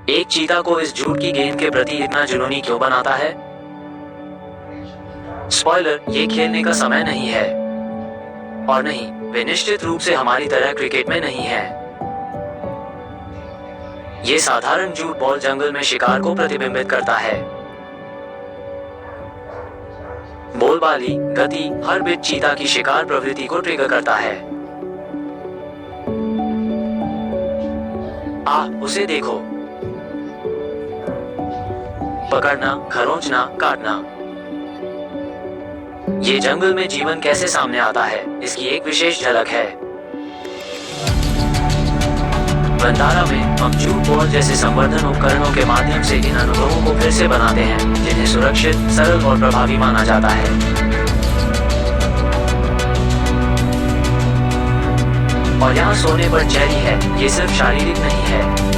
एक चीता को इस झूठ की गेंद के प्रति इतना जुनूनी क्यों बनाता है? स्पॉइलर, ये खेलने का समय नहीं है। और नहीं, वे निश्चित रूप से हमारी तरह क्रिकेट में नहीं है। ये साधारण झूठ बॉल जंगल में शिकार को प्रतिबिंबित करता है। बोलबाली, गति, हर बिट चीता की शिकार प्रवृत्ति को ट्रिगर करता है। उसे देखो। पकड़ना, खरोंचना, काटना। ये जंगल में जीवन कैसे सामने आता है, इसकी एक विशेष झलक है। वंतारा में हम झूठ बॉल जैसे संवर्धन उपकरणों के माध्यम से इन अनुभवों को फिर से बनाते हैं, जिन्हें सुरक्षित, सरल और प्रभावी माना जाता है। और यहाँ सोने पर चेरी है, ये सिर्फ शारीरिक नहीं है।